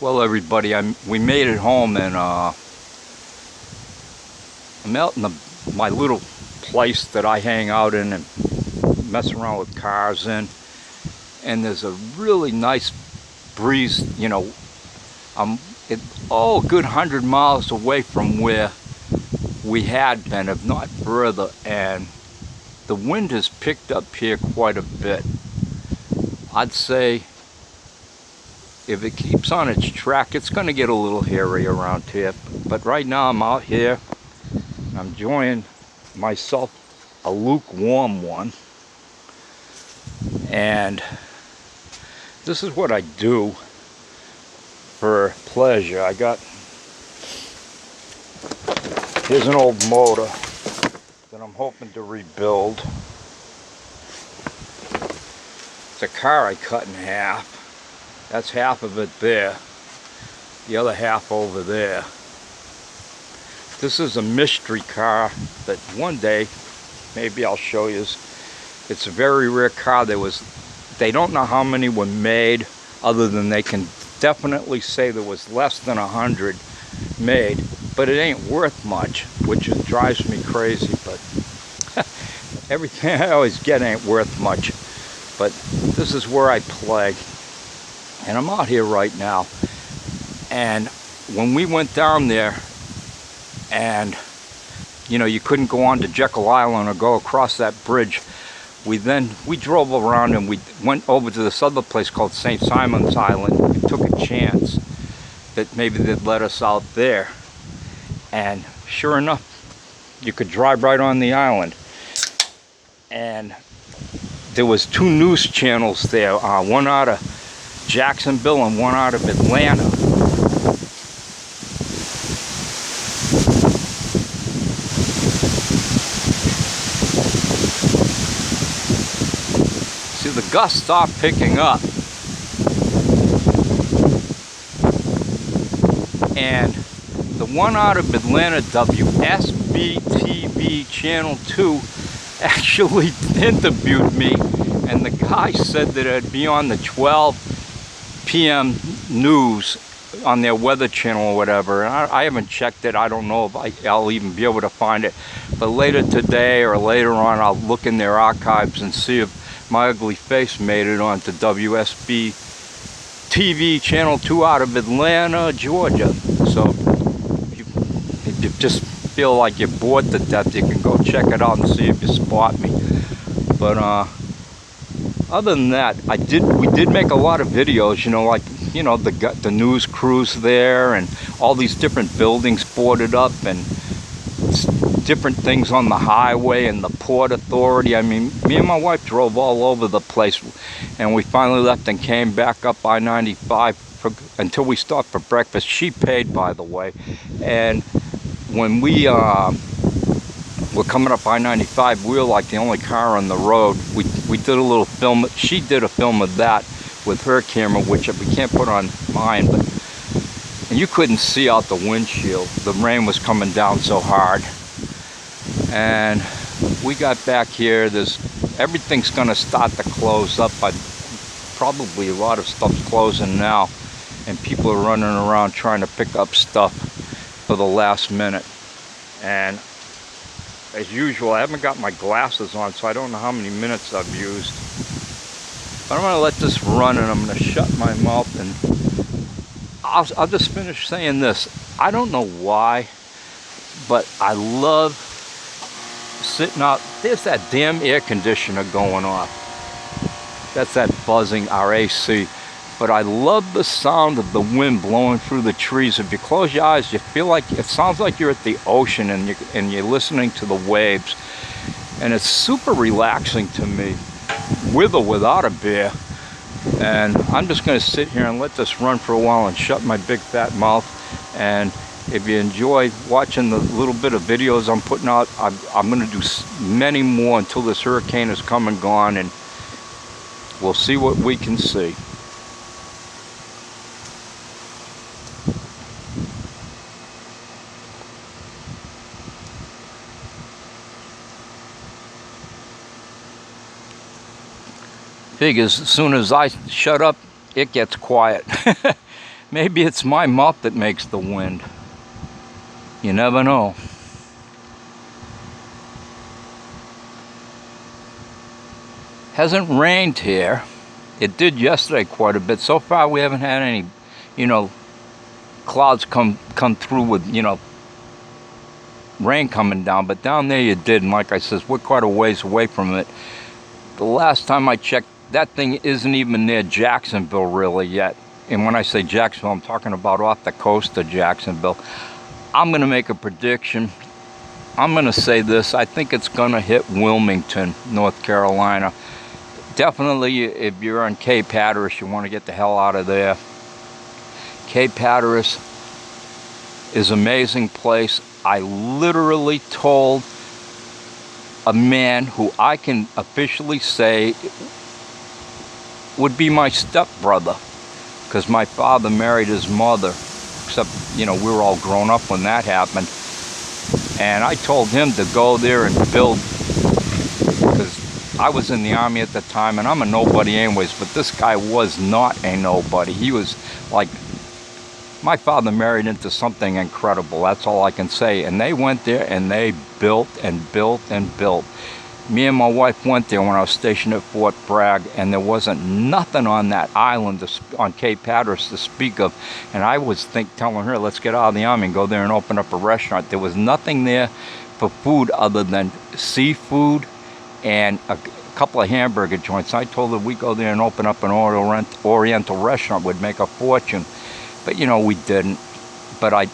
Well, everybody, we made it home, and I'm out in my little place that I hang out in and mess around with cars in, and there's a really nice breeze. You know, I'm a good 100 miles away from where we had been, if not further, and the wind has picked up here quite a bit. I'd say if it keeps on its track, it's going to get a little hairy around here. But right now I'm out here, I'm enjoying myself a lukewarm one. And this is what I do for pleasure. Here's an old motor that I'm hoping to rebuild. It's a car I cut in half. That's half of it there, the other half over there. This is a mystery car that one day, maybe I'll show you. It's a very rare car. They don't know how many were made, other than they can definitely say there was less than 100 made, but it ain't worth much, which drives me crazy. But everything I always get ain't worth much. But this is where I play. And I'm out here right now, and when we went down there, and you know, you couldn't go on to Jekyll Island or go across that bridge, we drove around and we went over to this other place called St. Simon's Island. We took a chance that maybe they'd let us out there, and sure enough, you could drive right on the island. And there was 2 news channels there, one out of Jacksonville and one out of Atlanta. See, the gusts stopped picking up, and the one out of Atlanta, WSB-TV Channel 2, actually interviewed me, and the guy said that it'd be on the 12 p.m. news on their weather channel or whatever. And I haven't checked it. I don't know if I'll even be able to find it. But later today or later on, I'll look in their archives and see if my ugly face made it onto WSB TV Channel 2 out of Atlanta, Georgia. So if you just feel like you're bored to death, you can go check it out and see if you spot me. But other than that, we did make a lot of videos, you know, like, you know, the news crews there, and all these different buildings boarded up, and different things on the highway, and the Port Authority. I mean, me and my wife drove all over the place, and we finally left and came back up I-95 until we stopped for breakfast. She paid, by the way. And when we we're coming up I-95, we were like the only car on the road. We did a little film. She did a film of that with her camera, which we can't put on mine, but and you couldn't see out the windshield. The rain was coming down so hard. And we got back here. Everything's gonna start to close up. Probably a lot of stuff's closing now, and people are running around trying to pick up stuff for the last minute. And as usual, I haven't got my glasses on, so I don't know how many minutes I've used. But I'm going to let this run, and I'm going to shut my mouth, and I'll just finish saying this. I don't know why, but I love sitting out. There's that damn air conditioner going off. That's that buzzing, our AC. But I love the sound of the wind blowing through the trees. If you close your eyes, you feel like it sounds like you're at the ocean, and you're listening to the waves. And it's super relaxing to me, with or without a beer. And I'm just going to sit here and let this run for a while and shut my big fat mouth. And if you enjoy watching the little bit of videos I'm putting out, I'm going to do many more until this hurricane is come and gone, and we'll see what we can see. Figures, as soon as I shut up, it gets quiet. Maybe it's my mouth that makes the wind. You never know. Hasn't rained here. It did yesterday quite a bit. So far we haven't had any, clouds come through with, rain coming down. But down there you did, and like I says, we're quite a ways away from it. The last time I checked, that thing isn't even near Jacksonville really yet. And when I say Jacksonville, I'm talking about off the coast of Jacksonville. I'm going to make a prediction. I'm going to say this. I think it's going to hit Wilmington, North Carolina. Definitely, if you're on Cape Hatteras, you want to get the hell out of there. Cape Hatteras is an amazing place. I literally told a man who I can officially say would be my stepbrother, because my father married his mother, except, we were all grown up when that happened. And I told him to go there and build, because I was in the Army at the time, and I'm a nobody anyways, but this guy was not a nobody. He was like, my father married into something incredible, that's all I can say. And they went there and they built and built and built. Me and my wife went there when I was stationed at Fort Bragg, and there wasn't nothing on that island on Cape Hatteras to speak of. And I was telling her, let's get out of the Army and go there and open up a restaurant. There was nothing there for food other than seafood and a couple of hamburger joints. I told her we go there and open up an Oriental restaurant, would make a fortune. But we didn't. But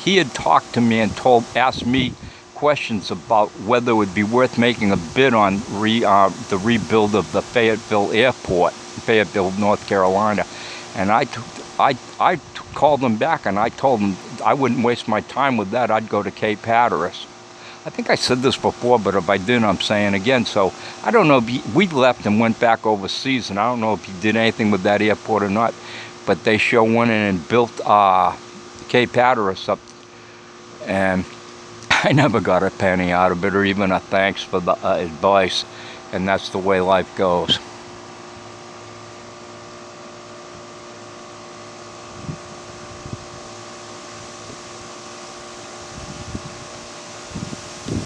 he had talked to me and asked me questions about whether it would be worth making a bid on the rebuild of the Fayetteville Airport, Fayetteville, North Carolina. And I called him back and I told him I wouldn't waste my time with that. I'd go to Cape Hatteras. I think I said this before, but if I didn't, I'm saying again. So I don't know if we left and went back overseas, and I don't know if he did anything with that airport or not, but they sure went in and built Cape Hatteras up, and I never got a penny out of it or even a thanks for the advice, and that's the way life goes.